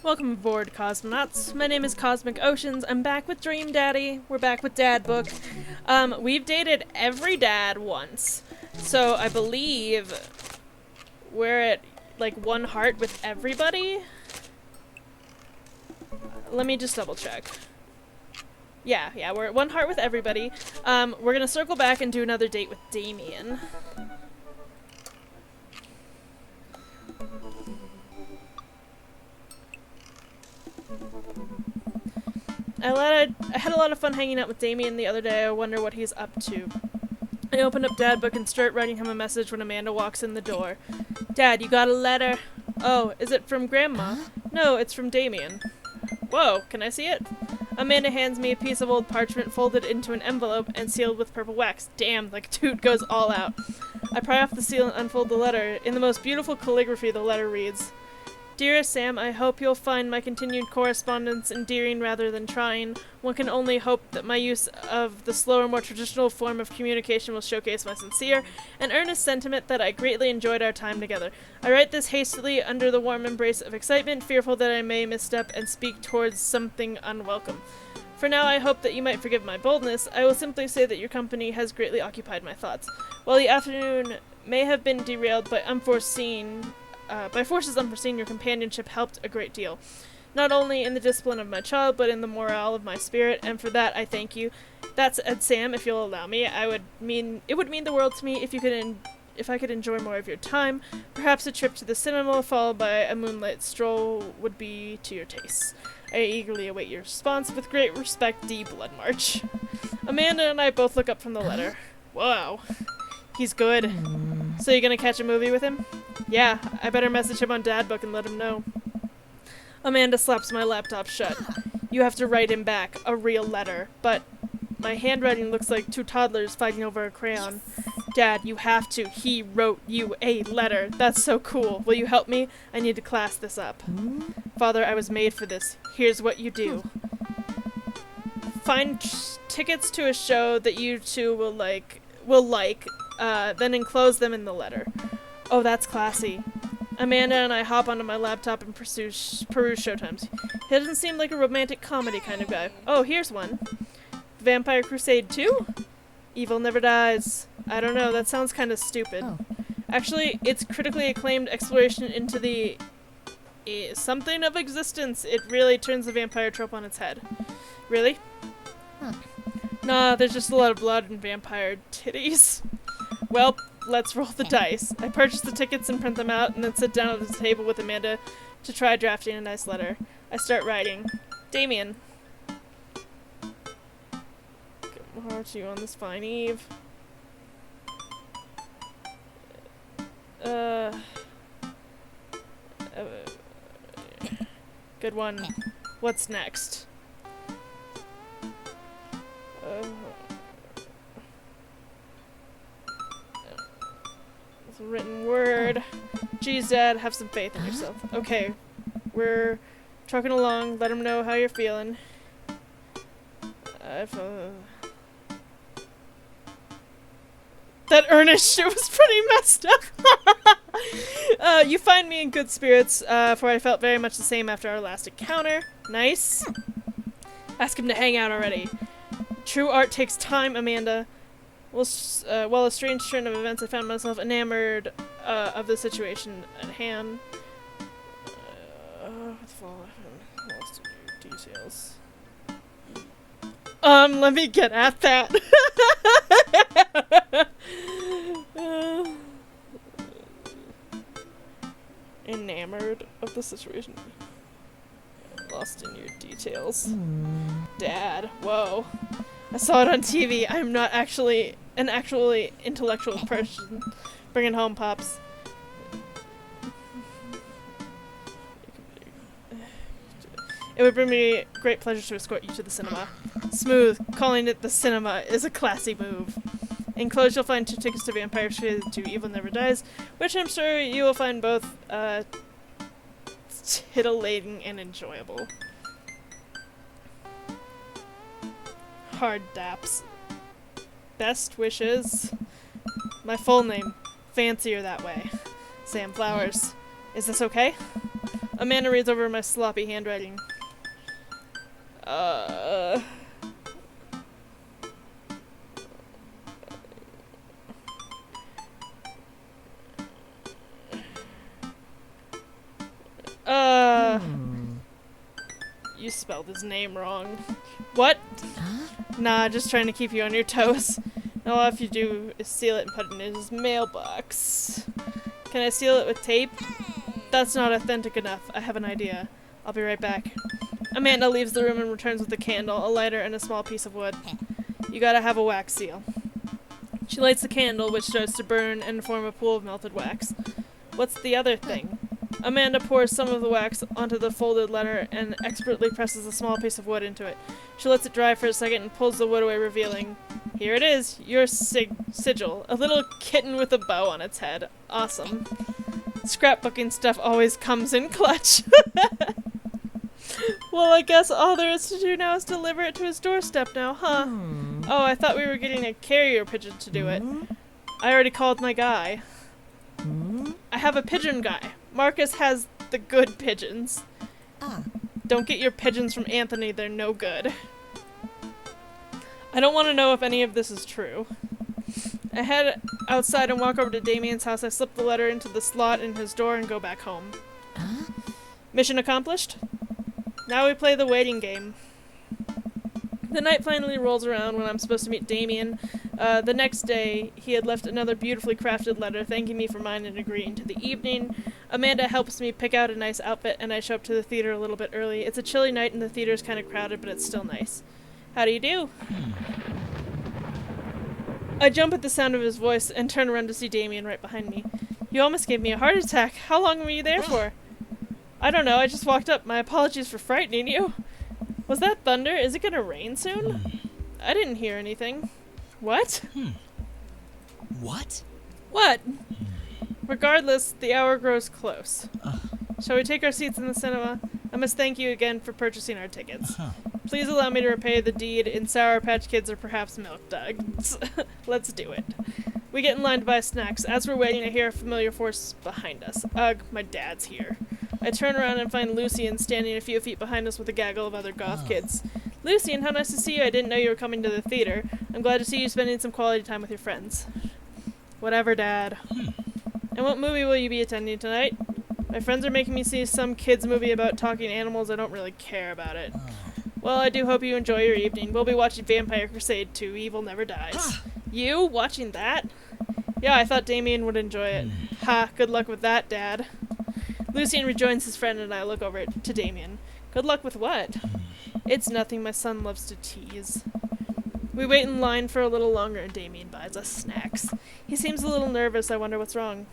Welcome aboard, cosmonauts. My name is Cosmic Oceans. I'm back with Dream Daddy. We're back with Dad Book. We've dated every dad once. So I believe we're at, like, one heart with everybody. Let me just double check. Yeah, we're at one heart with everybody. We're gonna circle back and do another date with Damien. I had a lot of fun hanging out with Damien the other day. I wonder what he's up to. I opened up Dad Book and start writing him a message when Amanda walks in the door. Dad, you got a letter? Oh, is it from Grandma? No, it's from Damien. Whoa, can I see it? Amanda hands me a piece of old parchment folded into an envelope and sealed with purple wax. Damn, the dude goes all out. I pry off the seal and unfold the letter. In the most beautiful calligraphy, the letter reads, Dearest Sam, I hope you'll find my continued correspondence endearing rather than trying. One can only hope that my use of the slower, more traditional form of communication will showcase my sincere and earnest sentiment that I greatly enjoyed our time together. I write this hastily under the warm embrace of excitement, fearful that I may misstep and speak towards something unwelcome. For now, I hope that you might forgive my boldness. I will simply say that your company has greatly occupied my thoughts. While the afternoon may have been derailed by forces unforeseen, your companionship helped a great deal. Not only in the discipline of my child, but in the morale of my spirit, and for that I thank you. That said, Sam, if you'll allow me, it would mean the world to me if I could enjoy more of your time. Perhaps a trip to the cinema followed by a moonlit stroll would be to your tastes. I eagerly await your response. With great respect, D. Blood March. Amanda and I both look up from the letter. Wow. He's good. So you gonna catch a movie with him? Yeah, I better message him on Dad Book and let him know. Amanda slaps my laptop shut. You have to write him back, a real letter. But my handwriting looks like two toddlers fighting over a crayon. Dad, you have to. He wrote you a letter. That's so cool. Will you help me? I need to class this up. Father, I was made for this. Here's what you do. Find tickets to a show that you two will like, then enclose them in the letter. Oh, that's classy. Amanda and I hop onto my laptop and peruse showtimes. He doesn't seem like a romantic comedy kind of guy. Oh, here's one. Vampire Crusade 2? Evil Never Dies. I don't know, that sounds kind of stupid. Oh. Actually, it's critically acclaimed exploration into the something of existence. It really turns the vampire trope on its head. Really? Huh. Nah, there's just a lot of blood and vampire titties. Well, let's roll the dice. I purchase the tickets and print them out, and then sit down at the table with Amanda to try drafting a nice letter. I start writing. Damien. Good heart to you on this fine eve. Good one. What's next? It's a written word. Geez, Dad, have some faith in yourself. Okay, we're trucking along. Let him know how you're feeling. That earnest shit was pretty messed up. You find me in good spirits, for I felt very much the same after our last encounter. Nice. Ask him to hang out already. True art takes time, Amanda. While a strange turn of events, I found myself enamored of the situation at hand. Lost in details. Let me get at that. Enamored of the situation. Lost in your details. Dad, whoa. I saw it on TV. I'm not actually an actually intellectual person. Bring it home, Pops. It would bring me great pleasure to escort you to the cinema. Smooth. Calling it the cinema is a classy move. Enclosed, you'll find 2 tickets to Vampire Crusade 2 Evil Never Dies, which I'm sure you will find both titillating and enjoyable. Hard daps. Best wishes. My full name. Fancier that way. Sam Flowers. Is this okay? Amanda reads over my sloppy handwriting. You spelled his name wrong. What? Huh? Nah, just trying to keep you on your toes. Now all I have to do is seal it and put it in his mailbox. Can I seal it with tape? That's not authentic enough. I have an idea. I'll be right back. Amanda leaves the room and returns with a candle, a lighter, and a small piece of wood. You gotta have a wax seal. She lights the candle, which starts to burn and form a pool of melted wax. What's the other thing? Amanda pours some of the wax onto the folded letter and expertly presses a small piece of wood into it. She lets it dry for a second and pulls the wood away, revealing, here it is, your sigil. A little kitten with a bow on its head. Awesome. Scrapbooking stuff always comes in clutch. Well, I guess all there is to do now is deliver it to his doorstep now, huh? Oh, I thought we were getting a carrier pigeon to do it. I already called my guy. I have a pigeon guy. Marcus has the good pigeons. Don't get your pigeons from Anthony, they're no good. I don't want to know if any of this is true. I head outside and walk over to Damien's house. I slip the letter into the slot in his door and go back home. Mission accomplished? Now we play the waiting game. The night finally rolls around when I'm supposed to meet Damien. The next day, he had left another beautifully crafted letter thanking me for mine and agreeing to the evening. Amanda helps me pick out a nice outfit, and I show up to the theater a little bit early. It's a chilly night and the theater's kind of crowded, but it's still nice. How do you do? I jump at the sound of his voice and turn around to see Damien right behind me. You almost gave me a heart attack. How long were you there for? I don't know, I just walked up. My apologies for frightening you. Was that thunder? Is it gonna rain soon? I didn't hear anything. What? What? What? Regardless, the hour grows close. Shall we take our seats in the cinema? I must thank you again for purchasing our tickets. Please allow me to repay the deed in Sour Patch Kids or perhaps Milk Duds. Let's do it. We get in line to buy snacks. As we're waiting, I hear a familiar force behind us. Ugh, my dad's here. I turn around and find Lucian standing a few feet behind us with a gaggle of other goth kids. Lucian, how nice to see you. I didn't know you were coming to the theater. I'm glad to see you spending some quality time with your friends. Whatever, Dad. And what movie will you be attending tonight? My friends are making me see some kids' movie about talking animals. I don't really care about it. Well, I do hope you enjoy your evening. We'll be watching Vampire Crusade 2, Evil Never Dies. You? Watching that? Yeah, I thought Damien would enjoy it. Ha, good luck with that, Dad. Lucian rejoins his friend and I look over to Damien. Good luck with what? It's nothing, my son loves to tease. We wait in line for a little longer and Damien buys us snacks. He seems a little nervous. I wonder what's wrong.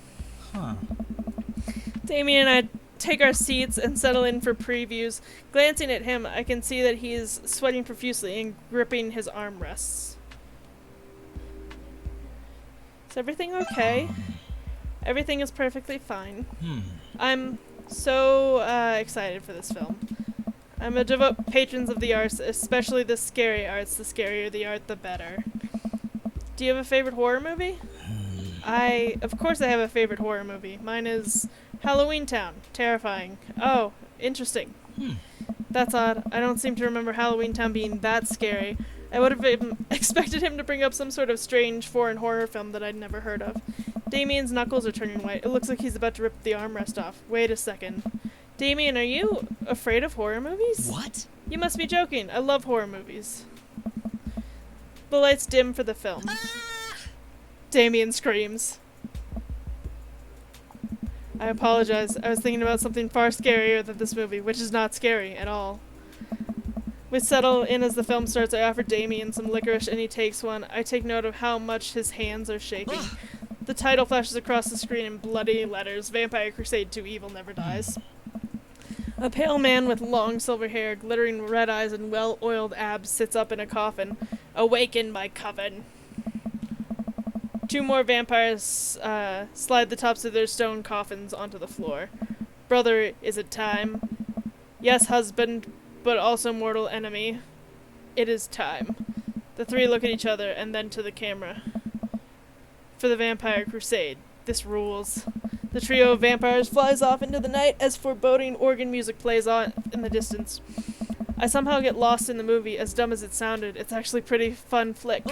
Damien and I take our seats and settle in for previews. Glancing at him, I can see that he is sweating profusely and gripping his armrests. Is everything okay? Everything is perfectly fine. I'm so excited for this film. I'm a devout patron of the arts, especially the scary arts. The scarier the art, the better. Do you have a favorite horror movie? Of course I have a favorite horror movie. Mine is Halloween Town. Terrifying. Oh, interesting. That's odd. I don't seem to remember Halloween Town being that scary. I would have expected him to bring up some sort of strange foreign horror film that I'd never heard of. Damien's knuckles are turning white. It looks like he's about to rip the armrest off. Wait a second. Damien, are you afraid of horror movies? What? You must be joking. I love horror movies. The lights dim for the film. Damien screams. I apologize. I was thinking about something far scarier than this movie, which is not scary at all. We settle in as the film starts. I offer Damien some licorice and he takes one. I take note of how much his hands are shaking. The title flashes across the screen in bloody letters. Vampire Crusade 2, Evil Never Dies. A pale man with long silver hair, glittering red eyes, and well-oiled abs sits up in a coffin. Awaken, my coven. Two more vampires slide the tops of their stone coffins onto the floor. Brother, is it time? Yes, husband, but also mortal enemy. It is time. The three look at each other and then to the camera. For the Vampire Crusade, this rules. The trio of vampires flies off into the night as foreboding organ music plays on in the distance. I somehow get lost in the movie, as dumb as it sounded. It's actually a pretty fun flick.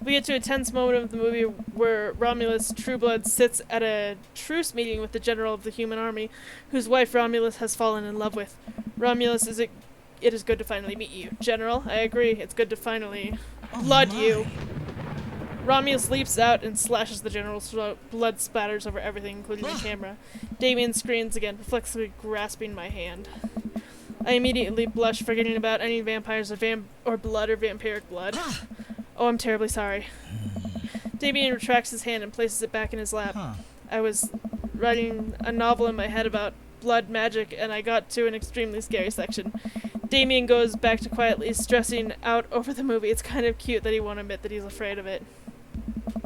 We get to a tense moment of the movie where Romulus Trueblood sits at a truce meeting with the general of the human army, whose wife Romulus has fallen in love with. Romulus, it is good to finally meet you. General, I agree, it's good to finally blood you. Romulus leaps out and slashes the general's throat. Blood splatters over everything, including the camera. Damien screams again, reflexively grasping my hand. I immediately blush, forgetting about any vampires or blood or vampiric blood. Oh, I'm terribly sorry. Damien retracts his hand and places it back in his lap. I was writing a novel in my head about blood magic, and I got to an extremely scary section. Damien goes back to quietly stressing out over the movie. It's kind of cute that he won't admit that he's afraid of it.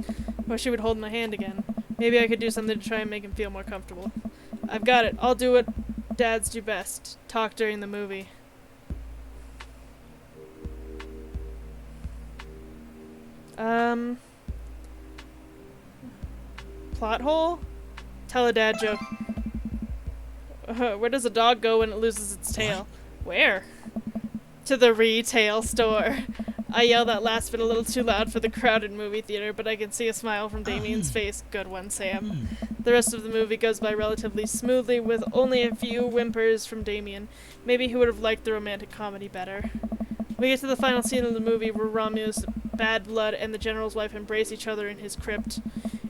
I wish he would hold my hand again. Maybe I could do something to try and make him feel more comfortable. I've got it. I'll do what dads do best. Talk during the movie. Plot hole? Tell a dad joke. Where does a dog go when it loses its tail? Where? To the retail store. I yell that last bit a little too loud for the crowded movie theater, but I can see a smile from Damien's face. Good one, Sam. The rest of the movie goes by relatively smoothly, with only a few whimpers from Damien. Maybe he would have liked the romantic comedy better. We get to the final scene of the movie where Romulus, Bad Blood, and the general's wife embrace each other in his crypt.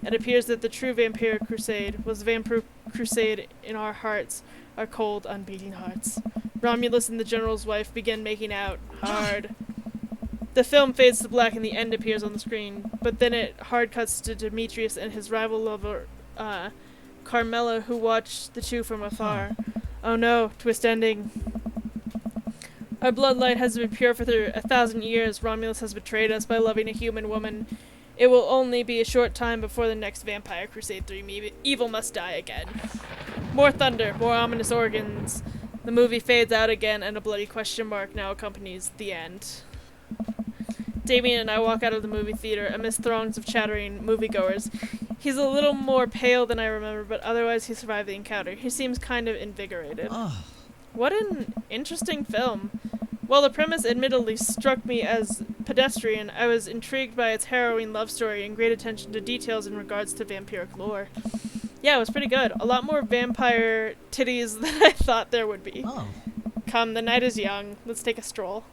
It appears that the true vampire crusade was the vampire crusade in our hearts, our cold, unbeating hearts. Romulus and the general's wife begin making out. Hard. The film fades to black and the end appears on the screen, but then it hard cuts to Demetrius and his rival lover, Carmela, who watch the two from afar. Oh no, twist ending. Our bloodline has been pure for 1,000 years. Romulus has betrayed us by loving a human woman. It will only be a short time before the next Vampire Crusade 3. Evil must die again. More thunder, more ominous organs. The movie fades out again, and a bloody question mark now accompanies the end. Damien and I walk out of the movie theater amidst throngs of chattering moviegoers. He's a little more pale than I remember, but otherwise he survived the encounter. He seems kind of invigorated. What an interesting film. While the premise admittedly struck me as pedestrian, I was intrigued by its harrowing love story and great attention to details in regards to vampiric lore. Yeah, it was pretty good. A lot more vampire titties than I thought there would be. Come, the night is young. Let's take a stroll.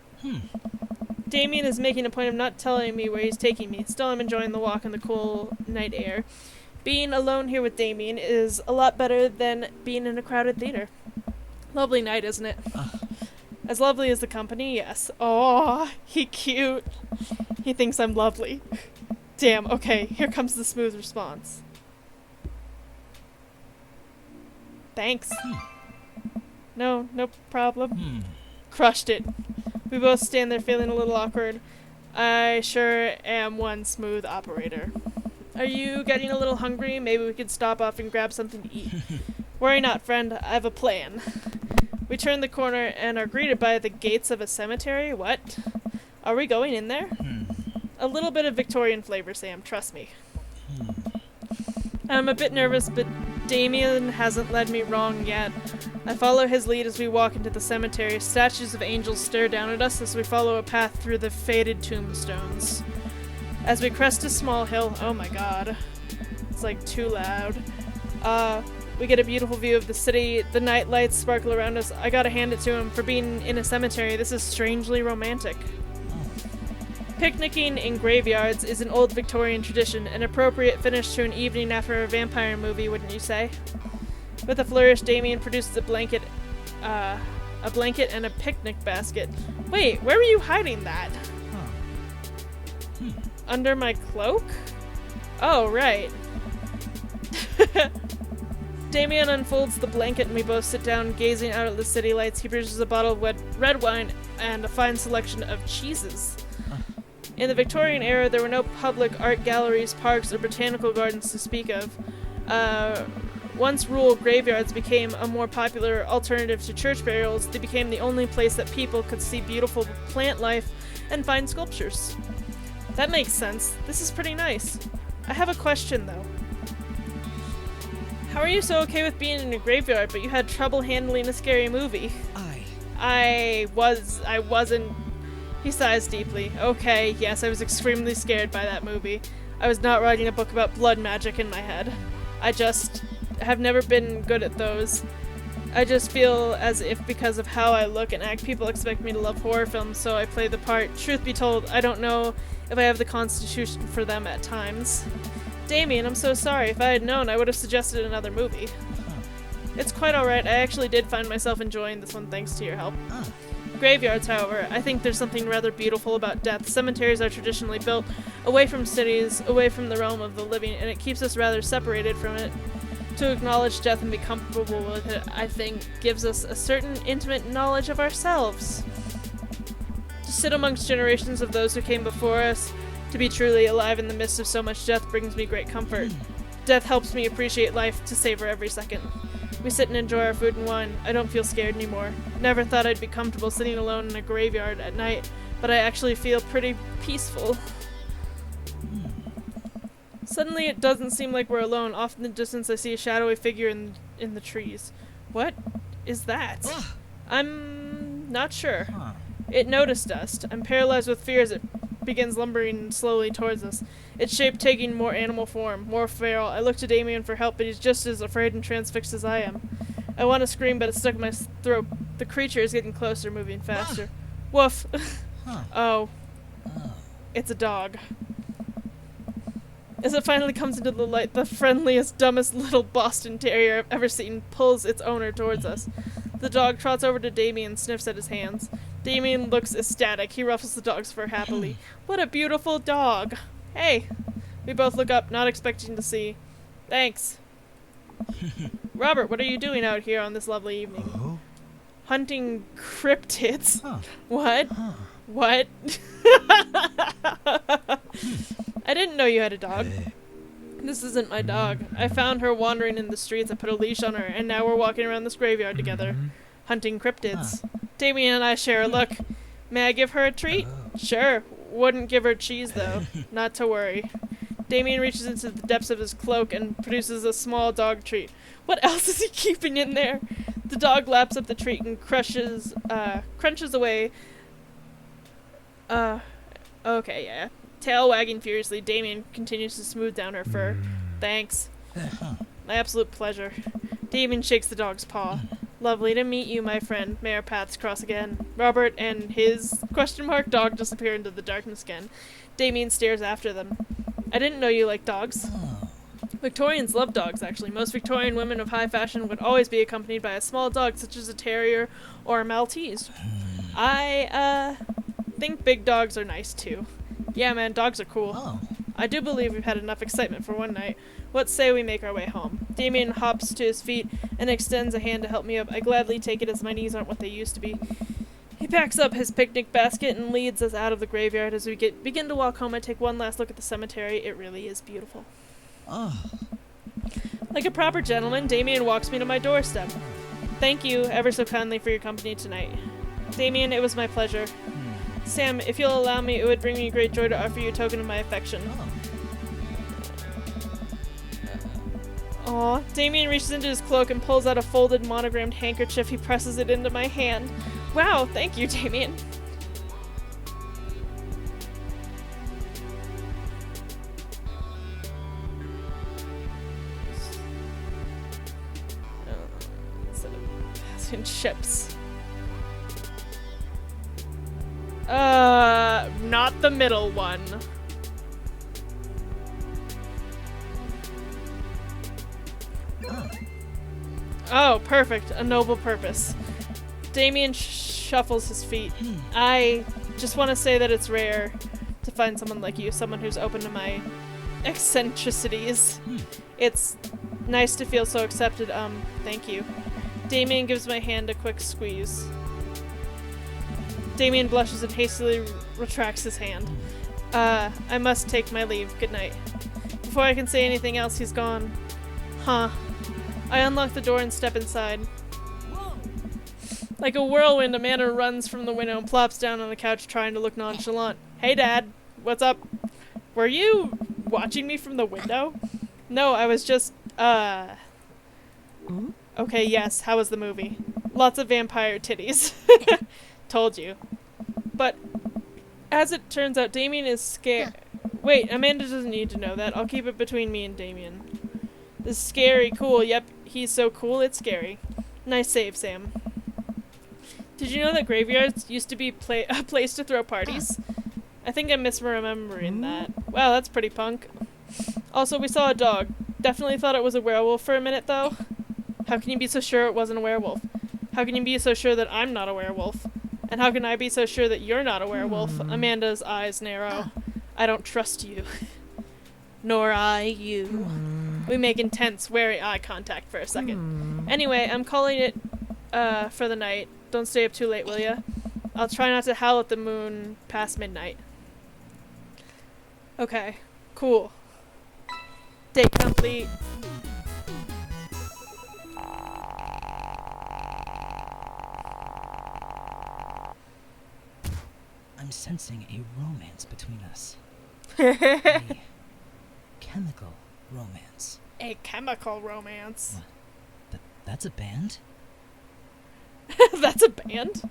Damien is making a point of not telling me where he's taking me. Still, I'm enjoying the walk in the cool night air. Being alone here with Damien is a lot better than being in a crowded theater. Lovely night, isn't it? As lovely as the company, yes. Oh, he cute. He thinks I'm lovely. Damn, okay, here comes the smooth response. Thanks. No problem. Crushed it. We both stand there feeling a little awkward. I sure am one smooth operator. Are you getting a little hungry? Maybe we could stop off and grab something to eat. Worry not, friend. I have a plan. We turn the corner and are greeted by the gates of a cemetery. What? Are we going in there? A little bit of Victorian flavor, Sam. Trust me. I'm a bit nervous, but Damien hasn't led me wrong yet. I follow his lead as we walk into the cemetery. Statues of angels stare down at us as we follow a path through the faded tombstones. As we crest a small hill, oh my god, it's like too loud. We get a beautiful view of the city. The night lights sparkle around us. I gotta hand it to him for being in a cemetery. This is strangely romantic. Picnicking in graveyards is an old Victorian tradition, an appropriate finish to an evening after a vampire movie, wouldn't you say? With a flourish, Damien produces a blanket and a picnic basket. Wait, where were you hiding that? Under my cloak? Oh, right. Damien unfolds the blanket and we both sit down, gazing out at the city lights. He produces a bottle of red wine and a fine selection of cheeses. In the Victorian era, there were no public art galleries, parks, or botanical gardens to speak of. Once rural graveyards became a more popular alternative to church burials, they became the only place that people could see beautiful plant life and fine sculptures. That makes sense. This is pretty nice. I have a question, though. How are you so okay with being in a graveyard, but you had trouble handling a scary movie? I wasn't. He sighs deeply. Okay, yes, I was extremely scared by that movie. I was not writing a book about blood magic in my head. I just have never been good at those. I just feel as if because of how I look and act, people expect me to love horror films, so I play the part. Truth be told, I don't know if I have the constitution for them at times. Damien, I'm so sorry. If I had known, I would have suggested another movie. It's quite alright. I actually did find myself enjoying this one thanks to your help. Graveyards, however, I think there's something rather beautiful about death. Cemeteries are traditionally built away from cities, away from the realm of the living, and it keeps us rather separated from it. To acknowledge death and be comfortable with it, I think, gives us a certain intimate knowledge of ourselves. To sit amongst generations of those who came before us, to be truly alive in the midst of so much death brings me great comfort. Death helps me appreciate life, to savor every second. We sit and enjoy our food and wine. I don't feel scared anymore. Never thought I'd be comfortable sitting alone in a graveyard at night, but I actually feel pretty peaceful. Suddenly it doesn't seem like we're alone. Off in the distance I see a shadowy figure in the trees. What is that? I'm not sure. It noticed us. I'm paralyzed with fear as it begins lumbering slowly towards us. Its shape taking more animal form, more feral. I look to Damien for help, but he's just as afraid and transfixed as I am. I want to scream, but it's stuck in my throat. The creature is getting closer, moving faster. Woof. Oh. It's a dog. As it finally comes into the light, the friendliest, dumbest little Boston Terrier I've ever seen pulls its owner towards us. The dog trots over to Damien and sniffs at his hands. Damien looks ecstatic. He ruffles the dog's fur happily. What a beautiful dog. Hey. We both look up, not expecting to see. Thanks. Robert, what are you doing out here on this lovely evening? Hunting cryptids. What? What? I didn't know you had a dog. This isn't my dog. I found her wandering in the streets. I put a leash on her, and now we're walking around this graveyard together, hunting cryptids. Damien and I share a look. May I give her a treat? Sure. Wouldn't give her cheese, though. Not to worry. Damien reaches into the depths of his cloak and produces a small dog treat. What else is he keeping in there? The dog laps up the treat and crunches away. Okay, yeah. Tail wagging furiously, Damien continues to smooth down her fur. Thanks. My absolute pleasure. Damien shakes the dog's paw. Lovely to meet you, my friend. May our paths cross again. Robert and his dog disappear into the darkness again. Damien stares after them. I didn't know you liked dogs. Victorians love dogs, actually. Most Victorian women of high fashion would always be accompanied by a small dog, such as a terrier or a Maltese. I think big dogs are nice, too. Yeah, man, dogs are cool. I do believe we've had enough excitement for one night. What say we make our way home? Damien hops to his feet and extends a hand to help me up. I gladly take it as my knees aren't what they used to be. He packs up his picnic basket and leads us out of the graveyard. As we begin to walk home, I take one last look at the cemetery. It really is beautiful. Like a proper gentleman, Damien walks me to my doorstep. Thank you ever so kindly for your company tonight. Damien, it was my pleasure. Sam, if you'll allow me, it would bring me great joy to offer you a token of my affection. Aw. Damien reaches into his cloak and pulls out a folded monogrammed handkerchief. He presses it into my hand. Wow, thank you, Damien. Instead of passing ships. Not the middle one. Oh, perfect. A noble purpose. Damien shuffles his feet. I just want to say that it's rare to find someone like you, someone who's open to my eccentricities. It's nice to feel so accepted. Thank you. Damien gives my hand a quick squeeze. Damien blushes and hastily retracts his hand. I must take my leave. Good night. Before I can say anything else, he's gone. Huh. I unlock the door and step inside. Like a whirlwind, Amanda runs from the window and plops down on the couch trying to look nonchalant. Hey, Dad. What's up? Were you watching me from the window? No, I was just, Okay, yes, how was the movie? Lots of vampire titties. Told you. But, as it turns out, Damien is scared. Wait, Amanda doesn't need to know that. I'll keep it between me and Damien. This is scary, cool. Yep, he's so cool, it's scary. Nice save, Sam. Did you know that graveyards used to be a place to throw parties? I think I'm misremembering that. Wow, that's pretty punk. Also, we saw a dog. Definitely thought it was a werewolf for a minute, though. How can you be so sure it wasn't a werewolf? How can you be so sure that I'm not a werewolf? And how can I be so sure that you're not a werewolf? Amanda's eyes narrow. I don't trust you. Nor I you. We make intense, wary eye contact for a second. Anyway, I'm calling it for the night. Don't stay up too late, will ya? I'll try not to howl at the moon past midnight. Okay, cool. Date complete. I'm sensing a romance between us. A chemical romance. A chemical romance. What? That's a band? That's a band?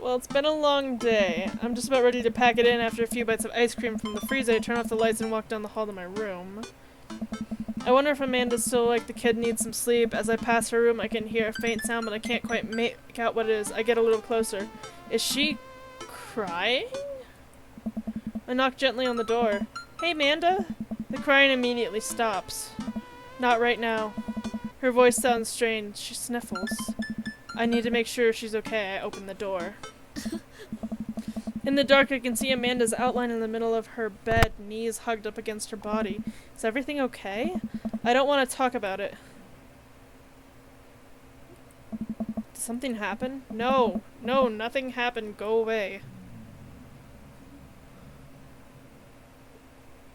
Well, it's been a long day. I'm just about ready to pack it in after a few bites of ice cream from the freezer. I turn off the lights and walk down the hall to my room. I wonder if Amanda's still like the kid needs some sleep. As I pass her room, I can hear a faint sound, but I can't quite make out what it is. I get a little closer. Is she crying? I knock gently on the door. Hey, Amanda? The crying immediately stops. Not right now. Her voice sounds strange. She sniffles. I need to make sure she's okay. I open the door. In the dark, I can see Amanda's outline in the middle of her bed, knees hugged up against her body. Is everything okay? I don't want to talk about it. Did something happen? No. No, nothing happened. Go away.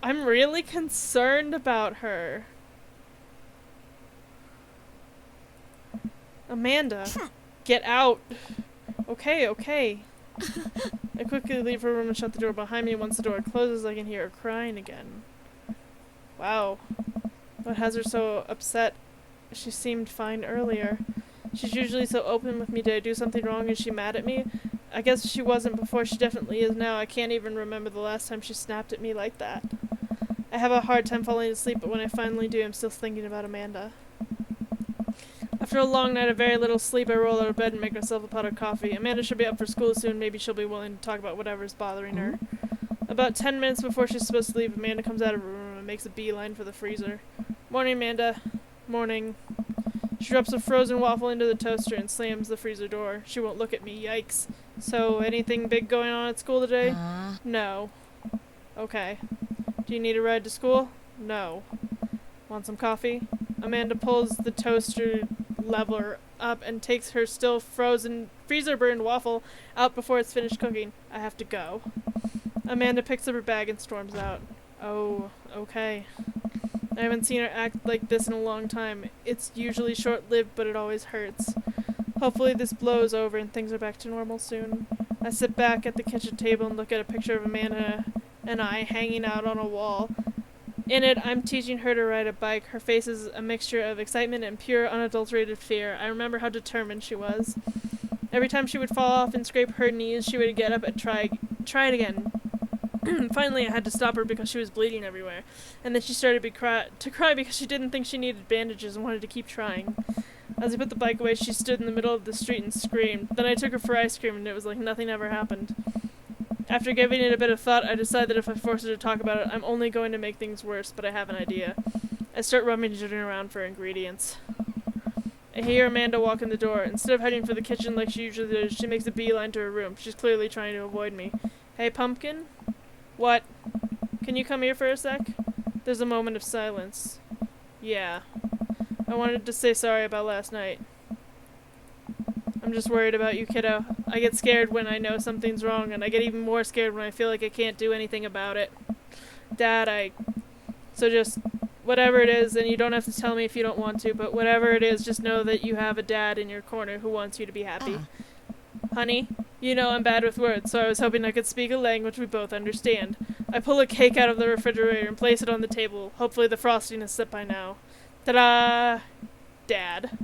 I'm really concerned about her. Amanda, get out. Okay, okay. I quickly leave her room and shut the door behind me. Once the door closes, I can hear her crying again. Wow. What has her so upset? She seemed fine earlier. She's usually so open with me. Did I do something wrong? Is she mad at me? I guess she wasn't before. She definitely is now. I can't even remember the last time she snapped at me like that. I have a hard time falling asleep, but when I finally do, I'm still thinking about Amanda. After a long night of very little sleep, I roll out of bed and make myself a pot of coffee. Amanda should be up for school soon. Maybe she'll be willing to talk about whatever's bothering her. About 10 minutes before she's supposed to leave, Amanda comes out of her room and makes a beeline for the freezer. Morning, Amanda. Morning. She drops a frozen waffle into the toaster and slams the freezer door. She won't look at me. Yikes. So, anything big going on at school today? No. Okay. Do you need a ride to school? No. Want some coffee? Amanda pulls the toaster lever up and takes her still frozen freezer-burned waffle out before it's finished cooking. I have to go. Amanda picks up her bag and storms out. Oh, okay. I haven't seen her act like this in a long time. It's usually short-lived, but it always hurts. Hopefully this blows over and things are back to normal soon. I sit back at the kitchen table and look at a picture of Amanda and I hanging out on a wall. In it, I'm teaching her to ride a bike. Her face is a mixture of excitement and pure, unadulterated fear. I remember how determined she was. Every time she would fall off and scrape her knees, she would get up and try it again. Finally, I had to stop her because she was bleeding everywhere. And then she started to cry because she didn't think she needed bandages and wanted to keep trying. As I put the bike away, she stood in the middle of the street and screamed. Then I took her for ice cream, and it was like nothing ever happened. After giving it a bit of thought, I decide that if I force her to talk about it, I'm only going to make things worse, but I have an idea. I start rummaging around for ingredients. I hear Amanda walk in the door. Instead of heading for the kitchen like she usually does, she makes a beeline to her room. She's clearly trying to avoid me. Hey, Pumpkin? What? Can you come here for a sec? There's a moment of silence. Yeah. I wanted to say sorry about last night. I'm just worried about you, kiddo. I get scared when I know something's wrong, and I get even more scared when I feel like I can't do anything about it. Dad, So just, whatever it is, and you don't have to tell me if you don't want to, but whatever it is, just know that you have a dad in your corner who wants you to be happy. Honey, you know I'm bad with words, so I was hoping I could speak a language we both understand. I pull a cake out of the refrigerator and place it on the table. Hopefully the frosting is set by now. Ta-da! Dad.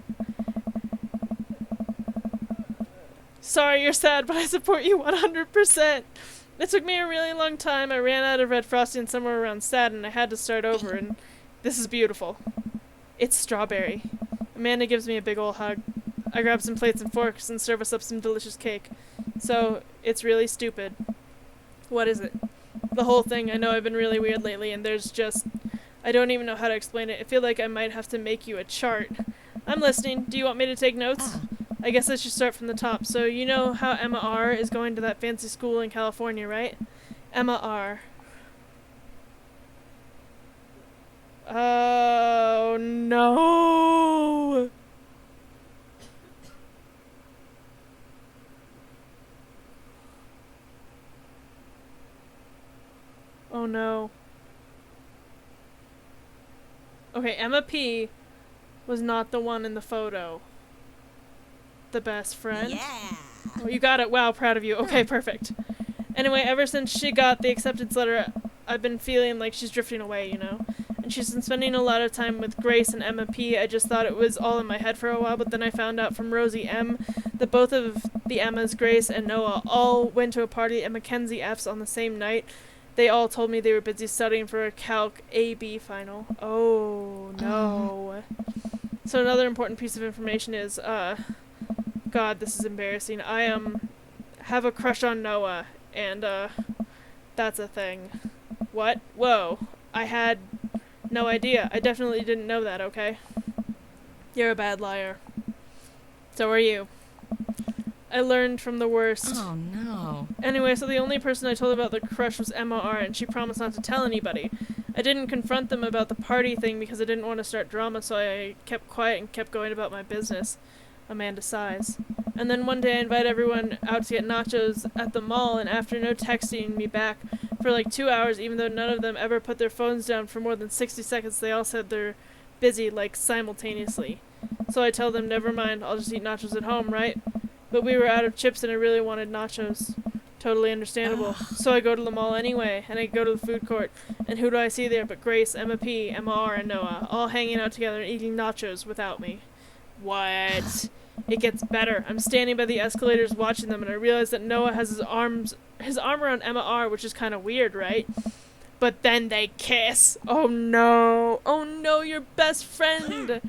Sorry you're sad, but I support you 100%. It took me a really long time. I ran out of red frosting somewhere around sad, and I had to start over, and this is beautiful. It's strawberry. Amanda gives me a big ol' hug. I grab some plates and forks and serve us up some delicious cake. So, it's really stupid. What is it? The whole thing. I know I've been really weird lately, and there's just... I don't even know how to explain it. I feel like I might have to make you a chart. I'm listening. Do you want me to take notes? I guess I should start from the top. So, you know how Emma R. is going to that fancy school in California, right? Emma R. Oh, no! Oh, no. Okay, Emma P. was not the one in the photo. The best friend? Yeah. Oh, you got it. Wow, proud of you. Okay, perfect. Anyway, ever since she got the acceptance letter, I've been feeling like she's drifting away, you know? And she's been spending a lot of time with Grace and Emma P. I just thought it was all in my head for a while, but then I found out from Rosie M. that both of the Emmas, Grace and Noah, all went to a party at Mackenzie F's on the same night. They all told me they were busy studying for a Calc AB final. Oh, no. So another important piece of information is, God, this is embarrassing. I, have a crush on Noah, and, that's a thing. What? Whoa. I had no idea. I definitely didn't know that, okay? You're a bad liar. So are you. I learned from the worst. Oh, no. Anyway, so the only person I told about the crush was Emma R., and she promised not to tell anybody. I didn't confront them about the party thing because I didn't want to start drama, so I kept quiet and kept going about my business. Amanda sighs. And then one day I invite everyone out to get nachos at the mall, and after no texting me back for like 2 hours, even though none of them ever put their phones down for more than 60 seconds, they all said they're busy, like, simultaneously. So I tell them, never mind, I'll just eat nachos at home, right? But we were out of chips and I really wanted nachos. Totally understandable. So I go to the mall anyway, and I go to the food court, and who do I see there but Grace, Emma P., Emma R., and Noah, all hanging out together and eating nachos without me. What? It gets better. I'm standing by the escalators watching them, and I realize that Noah has his arm around Emma R., which is kind of weird, right? But then they kiss. Oh no. Oh no, your best friend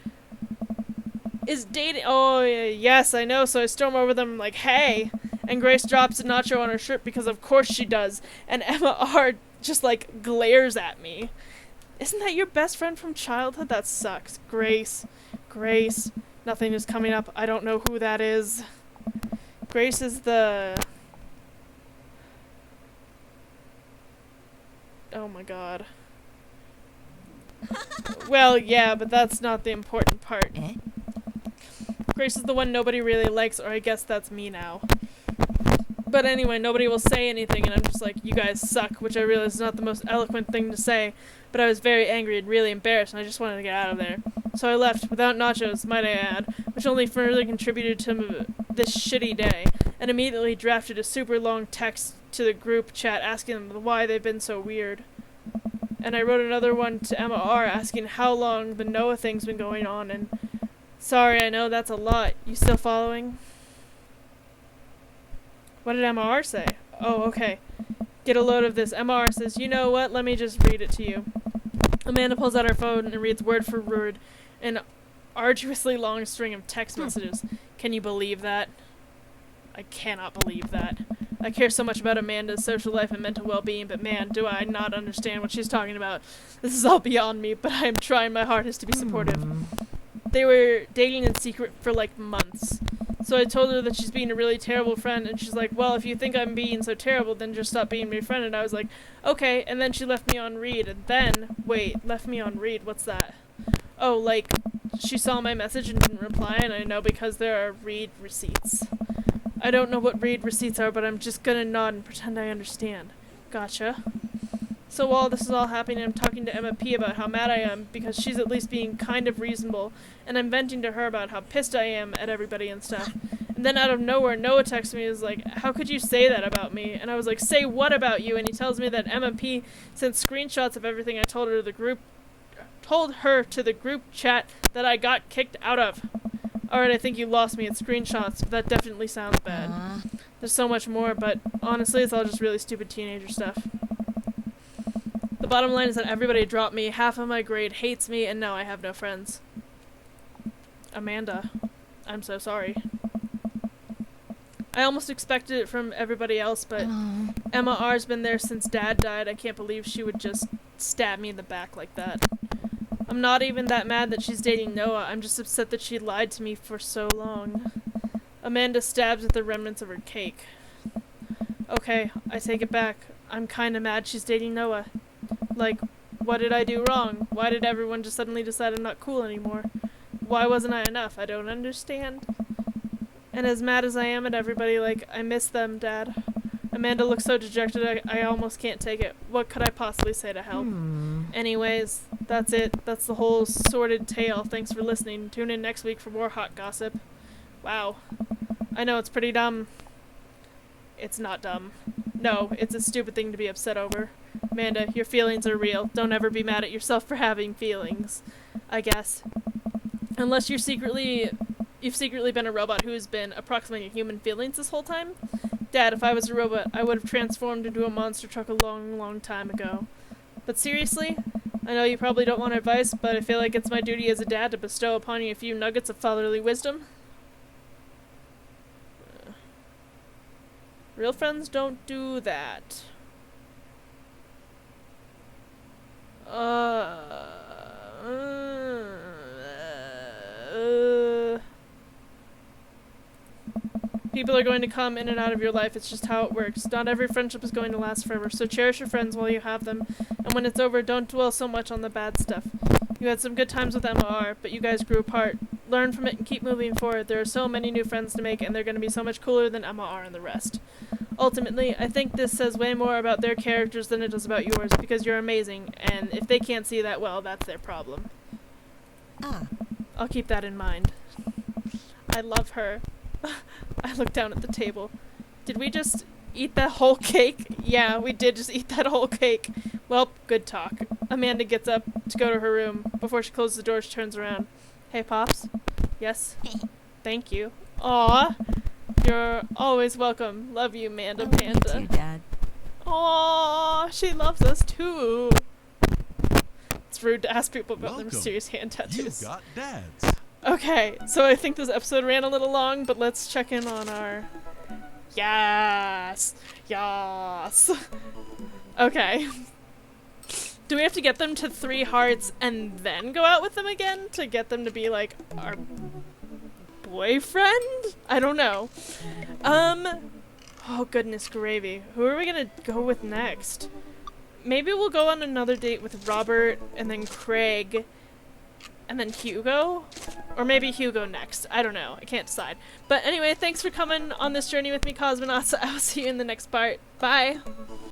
is dating. Oh, yes, I know. So I storm over them like, hey. And Grace drops a nacho on her shirt because of course she does. And Emma R. just, like, glares at me. Isn't that your best friend from childhood? That sucks. Grace. Nothing is coming up. I don't know who that is. Grace is the... Oh my god. Well, yeah, but that's not the important part. Grace is the one nobody really likes, or I guess that's me now. But anyway, nobody will say anything, and I'm just like, you guys suck, which I realize is not the most eloquent thing to say, but I was very angry and really embarrassed, and I just wanted to get out of there. So I left, without nachos, might I add, which only further contributed to this shitty day, and immediately drafted a super long text to the group chat asking them why they've been so weird. And I wrote another one to Emma R. asking how long the Noah thing's been going on, and sorry, I know that's a lot. You still following? What did Emma R. say? Oh, okay. Get a load of this. Emma R. says, you know what? Let me just read it to you. Amanda pulls out her phone and reads word for word an arduously long string of text messages. Can you believe that? I cannot believe that. I care so much about Amanda's social life and mental well-being, but man, do I not understand what she's talking about. This is all beyond me, but I am trying my hardest to be supportive. They were dating in secret for like months. So I told her that she's being a really terrible friend, and she's like, well, if you think I'm being so terrible, then just stop being my friend. And I was like, okay, and then she left me on read, and then, wait, left me on read, what's that? Oh, like, she saw my message and didn't reply, and I know because there are read receipts. I don't know what read receipts are, but I'm just gonna nod and pretend I understand. Gotcha. So while this is all happening, I'm talking to Emma P. about how mad I am, because she's at least being kind of reasonable, and I'm venting to her about how pissed I am at everybody and stuff. And then out of nowhere, Noah texts me and is like, how could you say that about me? And I was like, say what about you? And he tells me that Emma P. sent screenshots of everything I told her to the group told her to the group chat that I got kicked out of. Alright, I think you lost me at screenshots, but that definitely sounds bad. There's so much more, but honestly, it's all just really stupid teenager stuff. The bottom line is that everybody dropped me, half of my grade hates me, and now I have no friends. Amanda, I'm so sorry. I almost expected it from everybody else, but Emma R's been there since Dad died. I can't believe she would just stab me in the back like that. I'm not even that mad that she's dating Noah. I'm just upset that she lied to me for so long. Amanda stabs at the remnants of her cake. Okay, I take it back. I'm kinda mad she's dating Noah. Like, what did I do wrong? Why did everyone just suddenly decide I'm not cool anymore? Why wasn't I enough? I don't understand. And as mad as I am at everybody, like, I miss them, Dad. Amanda looks so dejected, I almost can't take it. What could I possibly say to help? Anyways, that's it. That's the whole sordid tale. Thanks for listening. Tune in next week for more hot gossip. Wow. I know it's pretty dumb. It's not dumb. No, it's a stupid thing to be upset over. Amanda, your feelings are real. Don't ever be mad at yourself for having feelings. I guess. Unless you've secretly been a robot who's been approximating human feelings this whole time. Dad, if I was a robot, I would have transformed into a monster truck a long, long time ago. But seriously, I know you probably don't want advice, but I feel like it's my duty as a dad to bestow upon you a few nuggets of fatherly wisdom. Real friends don't do that. People are going to come in and out of your life. It's just how it works. Not every friendship is going to last forever, so cherish your friends while you have them. And when it's over, don't dwell so much on the bad stuff. You had some good times with Emma R, but you guys grew apart. Learn from it and keep moving forward. There are so many new friends to make, and they're going to be so much cooler than Emma R and the rest. Ultimately, I think this says way more about their characters than it does about yours, because you're amazing, and if they can't see that, well, that's their problem. I'll keep that in mind. I love her. I look down at the table. Did we just eat that whole cake? Yeah, we did just eat that whole cake. Well, good talk. Amanda gets up to go to her room. Before she closes the door, she turns around. Hey, Pops? Yes? Thank you. Aw. You're always welcome. Love you, Amanda Panda. You too, Dad. Aw, she loves us too. It's rude to ask people about their mysterious hand tattoos. You got dads. Okay, so I think this episode ran a little long, but let's check in on our... Yes! Yes! Okay. Do we have to get them to 3 hearts and then go out with them again to get them to be, like, our boyfriend? I don't know. Oh, goodness gravy. Who are we gonna go with next? Maybe we'll go on another date with Robert and then Craig and then Hugo? Or maybe Hugo next. I don't know. I can't decide. But anyway, thanks for coming on this journey with me, Cosmonauts. I'll see you in the next part. Bye!